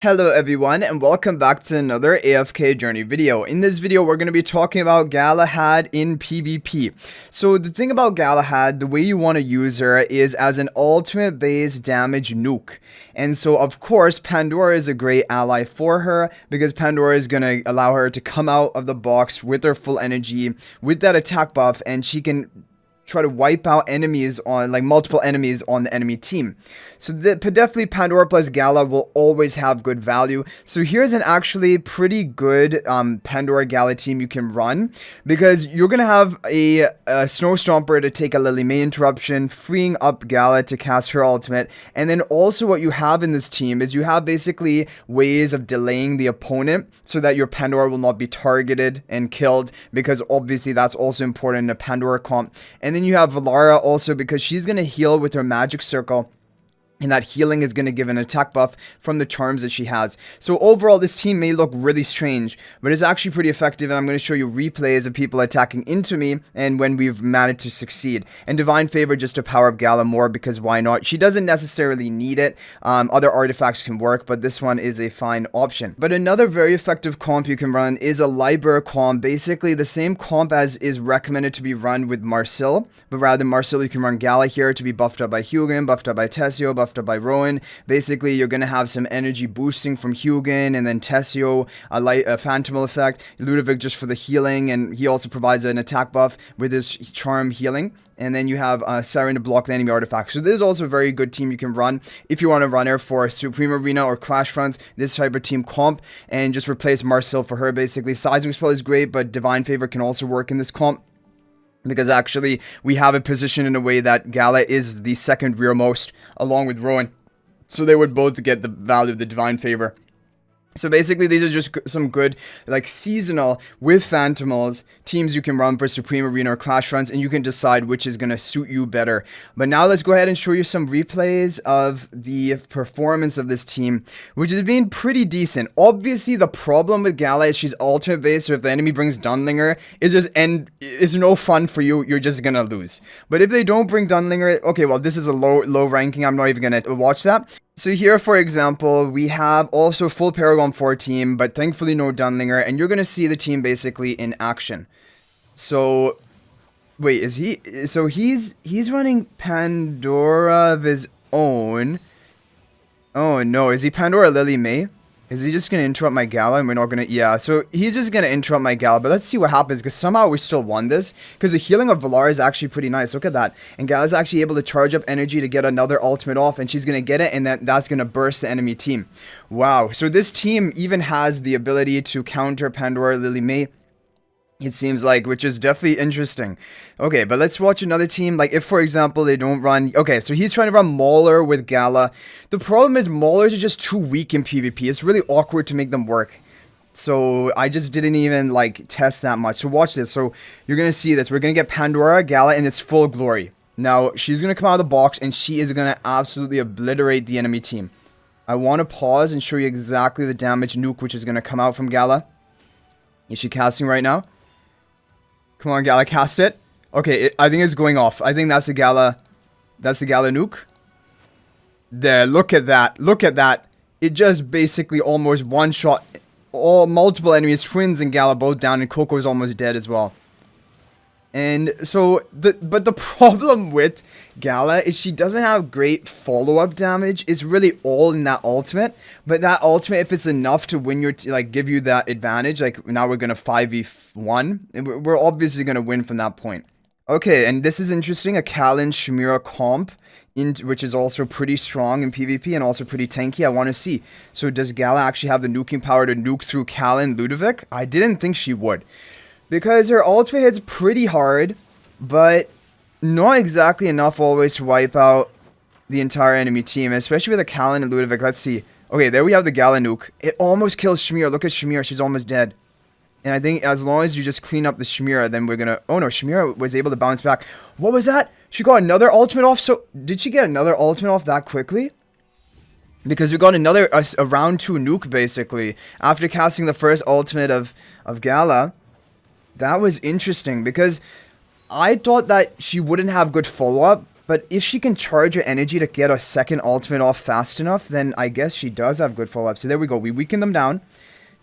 Hello everyone and welcome back to another AFK journey video. In this video we're going to be talking about Galahad in PvP. So the thing about Galahad, the way you want to use her is as an ultimate base damage nuke. And so of course Pandora is a great ally for her because Pandora is going to allow her to come out of the box with her full energy with that attack buff, and she can try to wipe out enemies on multiple enemies on the enemy team. So definitely Pandora plus Gala will always have good value. So here's an actually pretty good Pandora Gala team you can run, because you're gonna have a Snow Stomper to take a Lily May interruption, freeing up Gala to cast her ultimate. And then also what you have in this team is you have basically ways of delaying the opponent so that your Pandora will not be targeted and killed, because obviously that's also important in a Pandora comp. And then you have Valara also, because she's going to heal with her magic circle, and that healing is going to give an attack buff from the charms that she has. So overall, this team may look really strange, but it's actually pretty effective, and I'm going to show you replays of people attacking into me and when we've managed to succeed. And Divine Favor just to power up Gala more, because why not? She doesn't necessarily need it. Other artifacts can work, but this one is a fine option. But another very effective comp you can run is a Lightbearer comp. Basically the same comp as is recommended to be run with Marcel, but rather than Marcel you can run Gala here to be buffed up by Hugin, buffed up by Tessio, buffed up by Rowan. Basically, you're going to have some energy boosting from Hugin, and then Tessio, a Phantomal effect, Ludovic just for the healing, and he also provides an attack buff with his charm healing. And then you have Siren to block the enemy artifacts. So this is also a very good team you can run if you want to run her for Supreme Arena or Clash Fronts, this type of team comp, and just replace Marcel for her basically. Seismic Spell is great, but Divine Favor can also work in this comp, because actually we have it positioned in a way that Gala is the second rearmost along with Rowan. So they would both get the value of the Divine Favor. So basically these are just some good seasonal with Phantomals teams you can run for Supreme Arena or Clash Fronts, and you can decide which is going to suit you better. But now let's go ahead and show you some replays of the performance of this team, which has been pretty decent. Obviously the problem with Gala is she's ultimate based, so if the enemy brings Dunlinger, it's no fun for you. You're just gonna lose. But if they don't bring Dunlinger, okay, well this is a low ranking, I'm not even gonna watch that. So here, for example, we have also full Paragon 4 team, but thankfully no Dunlinger, and you're going to see the team basically in action. So, wait, is he... So he's running Pandora of his own. Oh no, is he Pandora Lily May? Is he just going to interrupt my Gala and we're not going to... Yeah, so he's just going to interrupt my Gala, but let's see what happens, because somehow we still won this, because the healing of Valara is actually pretty nice. Look at that. And Gala's actually able to charge up energy to get another ultimate off, and she's going to get it, and that's going to burst the enemy team. Wow, so this team even has the ability to counter Pandora Lily May, it seems like, which is definitely interesting. Okay, but let's watch another team. Like, if, for example, they don't run... Okay, so he's trying to run Mauler with Gala. The problem is Maulers are just too weak in PvP. It's really awkward to make them work. So, I just didn't even, test that much. So, watch this. So, you're going to see this. We're going to get Pandora Gala in its full glory. Now, she's going to come out of the box, and she is going to absolutely obliterate the enemy team. I want to pause and show you exactly the damage nuke which is going to come out from Gala. Is she casting right now? Come on, Gala, cast it. Okay, I think it's going off. I think that's the Gala. That's the Gala nuke. There, look at that. Look at that. It just basically almost one-shot multiple enemies, Twins and Gala both down, and Coco's almost dead as well. And so, but the problem with Gala is she doesn't have great follow-up damage. It's really all in that ultimate. But that ultimate, if it's enough to win your, give you that advantage, now we're going to 5v1, we're obviously going to win from that point. Okay, and this is interesting, a Kalin Shimira comp, which is also pretty strong in PvP and also pretty tanky. I want to see. So does Gala actually have the nuking power to nuke through Kalin Ludovic? I didn't think she would, because her ultimate hits pretty hard, but not exactly enough always to wipe out the entire enemy team, especially with a Kalin and Ludovic. Let's see. Okay, there we have the Gala nuke. It almost kills Shimira. Look at Shimira. She's almost dead. And I think as long as you just clean up the Shimira, then we're going to... Oh no, Shimira was able to bounce back. What was that? She got another ultimate off. So, did she get another ultimate off that quickly? Because we got another, a round 2 nuke, basically. After casting the first ultimate of Gala. That was interesting, because I thought that she wouldn't have good follow-up. But if she can charge her energy to get a second ultimate off fast enough, then I guess she does have good follow-up. So there we go. We weaken them down.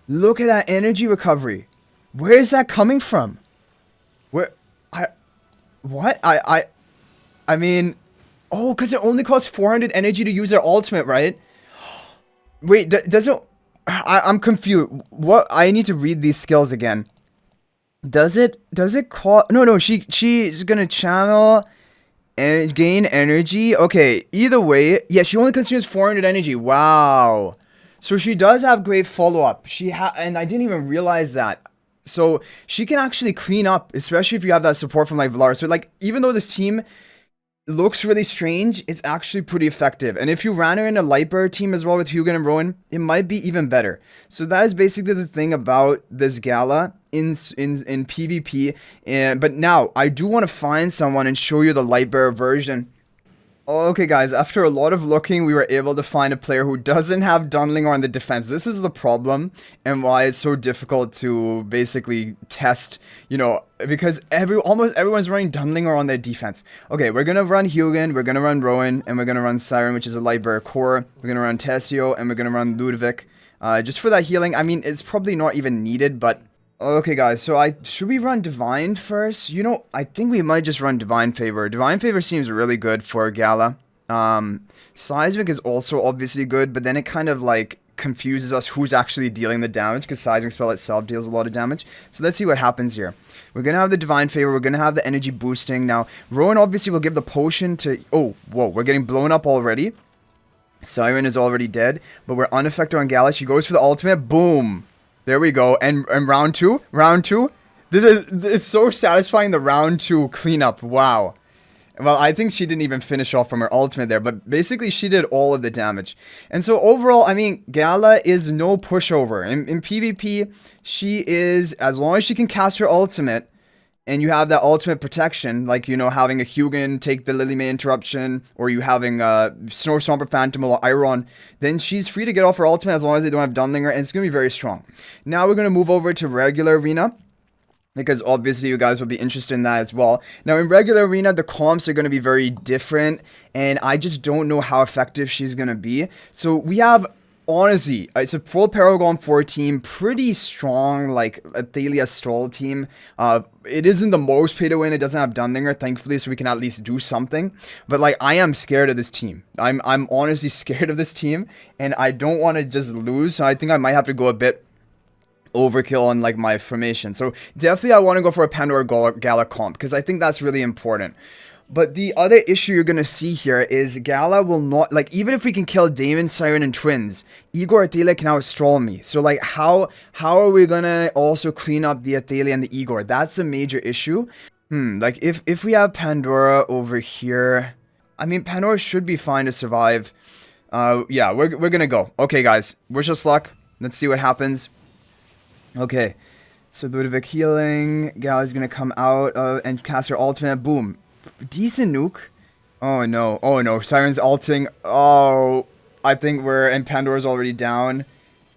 Look at that energy recovery. Where is that coming from? Where... What? I mean... Oh, because it only costs 400 energy to use their ultimate, right? Wait, does it... I'm confused. What? I need to read these skills again. Does it cost... No, she's gonna channel... and gain energy. Okay, either way, yeah, she only consumes 400 energy. Wow. So she does have great follow-up. And I didn't even realize that. So she can actually clean up, especially if you have that support from like Valar. So like, even though this team looks really strange, it's actually pretty effective. And if you ran her in a Lightbearer team as well with Hugin and Rowan, it might be even better. So that is basically the thing about this Gala in PvP. But now, I do want to find someone and show you the Lightbearer version. Okay guys, after a lot of looking, we were able to find a player who doesn't have Dunlinger on the defense. This is the problem, and why it's so difficult to basically test, you know, because almost everyone's running Dunlinger on their defense. Okay, we're gonna run Hugin, we're gonna run Rowan, and we're gonna run Siren, which is a Lightbearer core. We're gonna run Tessio, and we're gonna run Ludovic. Just for that healing. I mean, it's probably not even needed, but... Okay guys, so should we run Divine first? You know, I think we might just run Divine Favor. Divine Favor seems really good for Gala. Seismic is also obviously good, but then it kind of like confuses us who's actually dealing the damage, because Seismic spell itself deals a lot of damage. So let's see what happens here. We're gonna have the Divine Favor, we're gonna have the energy boosting. Now, Rowan obviously will give the potion to... Oh, whoa, we're getting blown up already. Siren is already dead, but we're unaffected on Gala. She goes for the ultimate, boom! There we go, and round two, it's so satisfying, the round 2 cleanup, wow. Well, I think she didn't even finish off from her ultimate there, but basically she did all of the damage. And so overall, I mean, Gala is no pushover. In PvP, she is, as long as she can cast her ultimate, and you have that ultimate protection, like, you know, having a Hugin take the Lily May interruption, or you having Snow Stomper Phantom or Iron, then she's free to get off her ultimate as long as they don't have Dunlinger, and it's going to be very strong. Now we're going to move over to regular arena, because obviously you guys will be interested in that as well. Now in regular arena, the comps are going to be very different, and I just don't know how effective she's going to be. So we have... Honestly, it's a full Paragon 4 team, pretty strong, like, Athalia Stroll team. It isn't the most pay to win, it doesn't have Dunlinger, thankfully, so we can at least do something. But, like, I am scared of this team. I'm honestly scared of this team, and I don't want to just lose, so I think I might have to go a bit overkill on, like, my formation. So, definitely I want to go for a Pandora Gala comp, because I think that's really important. But the other issue you're going to see here is Gala will not, like, even if we can kill Damon, Siren, and Twins, Igor Athalia can outstroll me. So, like, how are we going to also clean up the Athalia and the Igor? That's a major issue. Like, if we have Pandora over here, I mean, Pandora should be fine to survive. Yeah, we're going to go. Okay, guys, wish us luck. Let's see what happens. Okay, so Ludovic healing. Gala's going to come out and cast her ultimate. Boom. Decent nuke. Oh no, Siren's ulting. Oh, I think and Pandora's already down.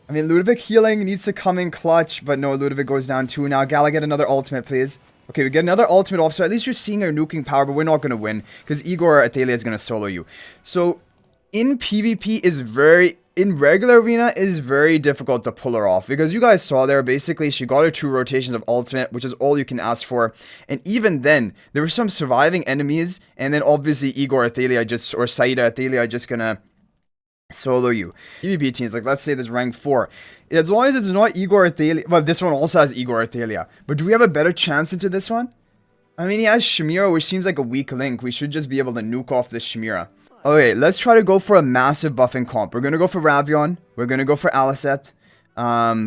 I mean, Ludovic healing needs to come in clutch, but no, Ludovic goes down too. Now, Gala, get another ultimate, please. Okay, we get another ultimate off, so at least you're seeing her nuking power, but we're not going to win, because Igor Athalia is going to solo you. So, in PvP in regular arena is very difficult to pull her off, because you guys saw there, basically she got her 2 rotations of ultimate, which is all you can ask for, and even then there were some surviving enemies, and then obviously Igor Athalia or Saida Athalia just gonna solo you. PvP teams, like let's say this rank 4, as long as it's not Igor Athalia, well, this one also has Igor Athalia, but do we have a better chance into this one? I mean, he has Shamira, which seems like a weak link. We should just be able to nuke off this Shamira. Okay, let's try to go for a massive buffing comp. We're going to go for Ravion. We're going to go for Alicet.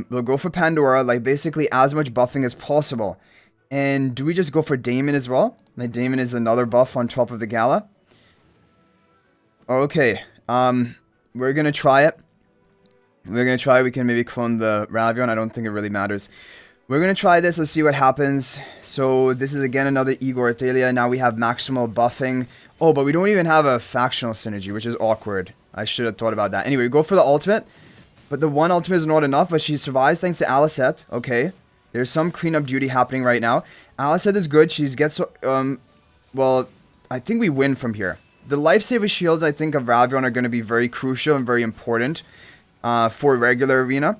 We'll go for Pandora, like basically as much buffing as possible. And do we just go for Damon as well? Like Damon is another buff on top of the Gala. Okay, we're going to try it. We're going to try, we can maybe clone the Ravion. I don't think it really matters. We're going to try this, let's see what happens. So this is again another Igor Athalia. Now we have maximal buffing. Oh, but we don't even have a factional synergy, which is awkward. I should have thought about that. Anyway, we go for the ultimate. But the one ultimate is not enough, but she survives thanks to Alicet. Okay. There's some cleanup duty happening right now. Alicet is good. She gets, well, I think we win from here. the lifesaver shields, I think, of Ravion are going to be very crucial and very important for regular arena.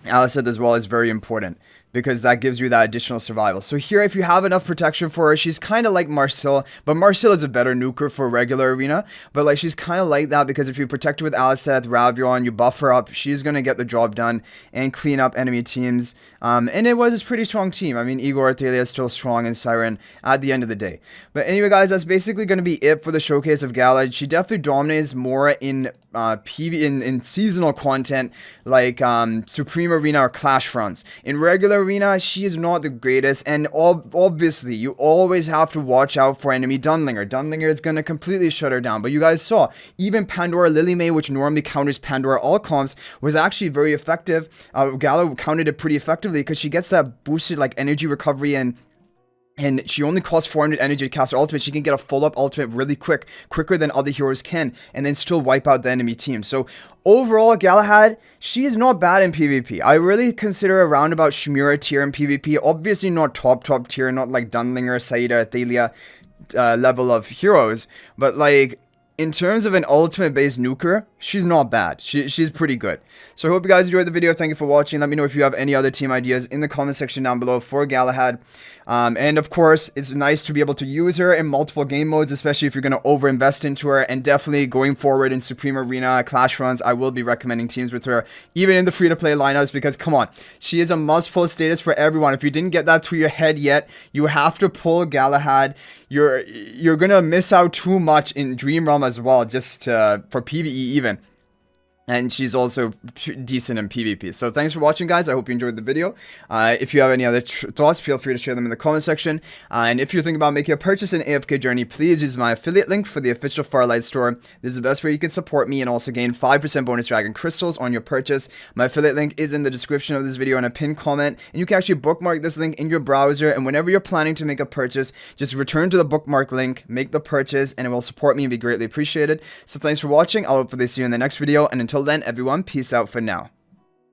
Alicent as well is very important because that gives you that additional survival. So here, if you have enough protection for her, she's kind of like Marcel, but Marcel is a better nuker for regular arena. But like, she's kind of like that because if you protect her with Alicent, Ravion, you buff her up, she's gonna get the job done and clean up enemy teams. And it was a pretty strong team. I mean, Igor Artelia is still strong and Siren at the end of the day. But anyway, guys, that's basically gonna be it for the showcase of Gala. She definitely dominates more in in seasonal content like Supreme Arena or Clash fronts. In regular arena, she is not the greatest, and obviously you always have to watch out for enemy Dunlinger. Dunlinger is going to completely shut her down, but you guys saw even Pandora Lily May, which normally counters Pandora all comps, was actually very effective. Gala countered it pretty effectively because she gets that boosted like energy recovery, and she only costs 400 energy to cast her ultimate. She can get a full up ultimate really quicker than other heroes can, and then still wipe out the enemy team. So overall, Galahad, she is not bad in PvP. I really consider her around about Shmira tier in PvP. Obviously not top tier, not like Dunlinger, Saida, Athalia level of heroes, but like in terms of an ultimate based nuker, she's not bad. She's pretty good. So I hope you guys enjoyed the video. Thank you for watching. Let me know if you have any other team ideas in the comment section down below for Galahad. And of course, it's nice to be able to use her in multiple game modes, especially if you're going to overinvest into her. And definitely going forward in Supreme Arena, Clash runs, I will be recommending teams with her, even in the free-to-play lineups, because come on, she is a must-pull status for everyone. If you didn't get that through your head yet, you have to pull Galahad. You're gonna miss out too much in Dream Realm as well, just for PvE even. And she's also decent in PvP. So thanks for watching, guys. I hope you enjoyed the video. If you have any other thoughts, feel free to share them in the comment section. And if you're thinking about making a purchase in AFK Journey, please use my affiliate link for the official Farlight store. This is the best way you can support me and also gain 5% bonus dragon crystals on your purchase. My affiliate link is in the description of this video in a pinned comment. And you can actually bookmark this link in your browser. And whenever you're planning to make a purchase, just return to the bookmark link, make the purchase, and it will support me and be greatly appreciated. So thanks for watching. I'll hopefully see you in the next video. And until then, everyone, peace out for now.